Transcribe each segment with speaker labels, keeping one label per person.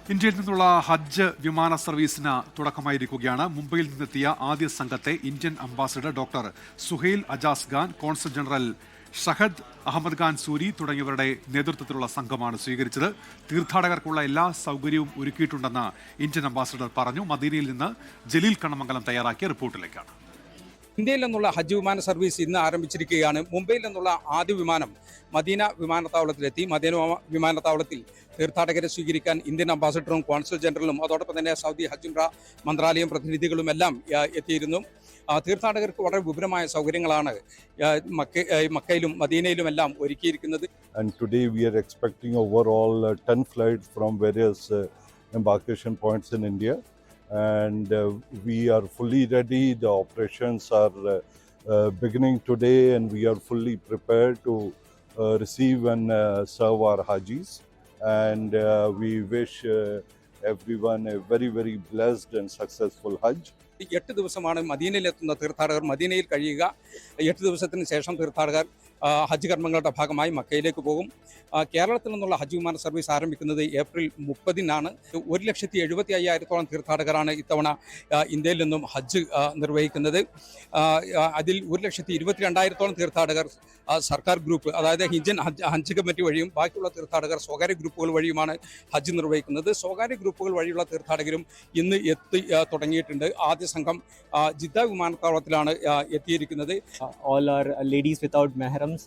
Speaker 1: ഇന്ത്യയിൽ നിന്നുള്ള ഹജ്ജ് വിമാന സർവീസിന് തുടക്കമായിരിക്കുകയാണ്. മുംബൈയിൽ നിന്നെത്തിയ ആദ്യ സംഘത്തെ Indian ambassador doctor Suhail Ajaz Khan, consul general Shahad Ahmad Khan Suri തുടങ്ങിയവരുടെ നേതൃത്വത്തിലുള്ള സംഘമാണ് സ്വീകരിച്ചത്. തീർത്ഥാടകർക്കുള്ള എല്ലാ സൗകര്യവും ഒരുക്കിയിട്ടുണ്ടെന്ന് ഇന്ത്യൻ അംബാസിഡർ പറഞ്ഞു. മദീനയിൽ നിന്ന് ജലീൽ കണ്ണമംഗലം തയ്യാറാക്കിയ റിപ്പോർട്ടിലേക്കാണ്.
Speaker 2: ഇന്ത്യയിൽ നിന്നുള്ള ഹജ്ജ് വിമാന സർവീസ് ഇന്ന് ആരംഭിച്ചിരിക്കുകയാണ്. മുംബൈയിൽ നിന്നുള്ള ആദ്യ വിമാനം മദീന വിമാനത്താവളത്തിലെത്തി. മദീന വിമാനത്താവളത്തിൽ തീർത്ഥാടകരെ സ്വീകരിക്കാൻ ഇന്ത്യൻ അംബാസിഡറും കോൺസൽ ജനറലും അതോടൊപ്പം തന്നെ സൗദി ഹജ്ജ് ഉംറ മന്ത്രാലയം പ്രതിനിധികളും എല്ലാം എത്തിയിരുന്നു. തീർത്ഥാടകർക്ക് വളരെ വിപുലമായ സൗകര്യങ്ങളാണ് മക്കയിലും മദീനയിലും എല്ലാം ഒരുക്കിയിരിക്കുന്നത്.
Speaker 3: And today we are expecting overall 10 flights from various embarkation points in India. And we are fully ready. The operations are beginning today, and we are fully prepared to receive and serve our Hajis. And we wish everyone a very, very blessed and successful Hajj.
Speaker 2: 8 ദിവസമാണ് മദീനയിലെത്തുന്ന തീർത്ഥാടകർ മദീനയിൽ കഴിയുക. 8 ദിവസത്തിന് ശേഷം തീർത്ഥാടകർ ഹജ്ജ് കർമ്മങ്ങളുടെ ഭാഗമായി മക്കയിലേക്ക് പോകും. കേരളത്തിൽ നിന്നുള്ള ഹജ്ജ് വിമാന സർവീസ് ആരംഭിക്കുന്നത് ഏപ്രിൽ 30-നാണ്. 1,75,000-ഓളം തീർത്ഥാടകരാണ് ഇത്തവണ ഇന്ത്യയിൽ നിന്നും ഹജ്ജ് നിർവഹിക്കുന്നത്. അതിൽ 1,22,000-ഓളം തീർത്ഥാടകർ സർക്കാർ ഗ്രൂപ്പ്, അതായത് ഇന്ത്യൻ ഹജ്ജ് കമ്മിറ്റി വഴിയും ബാക്കിയുള്ള തീർത്ഥാടകർ സ്വകാര്യ ഗ്രൂപ്പുകൾ വഴിയുമാണ് ഹജ്ജ് നിർവഹിക്കുന്നത്. സ്വകാര്യ ഗ്രൂപ്പുകൾ വഴിയുള്ള തീർത്ഥാടകരും ഇന്ന് എത്തി തുടങ്ങിയിട്ടുണ്ട്. ആദ്യ സംഘം ജിദ്ദ വിമാനത്താവളത്തിലാണ് എത്തിയിരിക്കുന്നത്.
Speaker 4: All our ladies without mahrams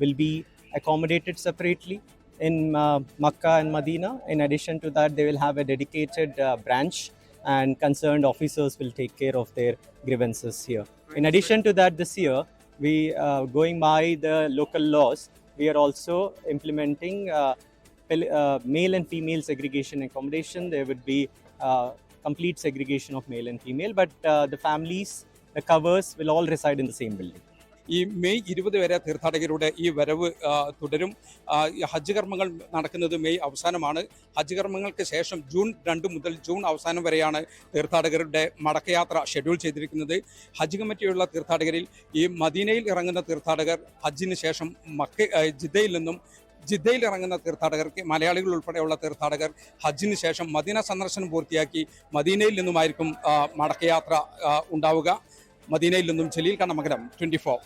Speaker 4: will be accommodated separately in Makkah and Medina. In addition to that, they will have a dedicated branch, and concerned officers will take care of their grievances here. In addition to that, this year, we going by the local laws, we are also implementing male and female segregation accommodation. There would be complete segregation of male and female, but the families, the covers will all reside in the same building.
Speaker 2: ഈ May 20 വരെ തീർത്ഥാടകരുടെ ഈ വരവ് തുടരും. ഹജ്ജ് കർമ്മങ്ങൾ നടക്കുന്നത് May അവസാനമാണ്. ഹജ്ജ് കർമ്മങ്ങൾക്ക് ശേഷം ജൂൺ 2 മുതൽ ജൂൺ അവസാനം വരെയാണ് തീർത്ഥാടകരുടെ മടക്കയാത്ര ഷെഡ്യൂൾ ചെയ്തിരിക്കുന്നത്. ഹജ്ജ് കമ്മിറ്റിയുള്ള തീർത്ഥാടകരിൽ ഈ മദീനയിൽ ഇറങ്ങുന്ന തീർത്ഥാടകർ ഹജ്ജിന് ശേഷം ജിദ്ദയിൽ ഇറങ്ങുന്ന തീർത്ഥാടകർക്ക്, മലയാളികൾ ഉൾപ്പെടെയുള്ള തീർത്ഥാടകർ ഹജ്ജിന് ശേഷം മദീന സന്ദർശനം പൂർത്തിയാക്കി മദീനയിൽ നിന്നുമായിരിക്കും മടക്കയാത്ര ഉണ്ടാവുക. മദീനയിൽ നിന്നും ജലീൽ കണ്ണമംഗലം, 24.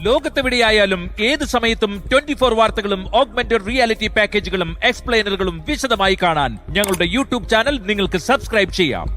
Speaker 5: ലോകത്തെവിടെയായാലും ഏത് സമയത്തും 24 വാർത്തകളും ഓഗ്മെന്റഡ് റിയാലിറ്റി പാക്കേജുകളും എക്സ്പ്ലെയിനറുകളും വിശദമായി കാണാൻ ഞങ്ങളുടെ യൂട്യൂബ് ചാനൽ നിങ്ങൾക്ക് സബ്സ്ക്രൈബ് ചെയ്യാം.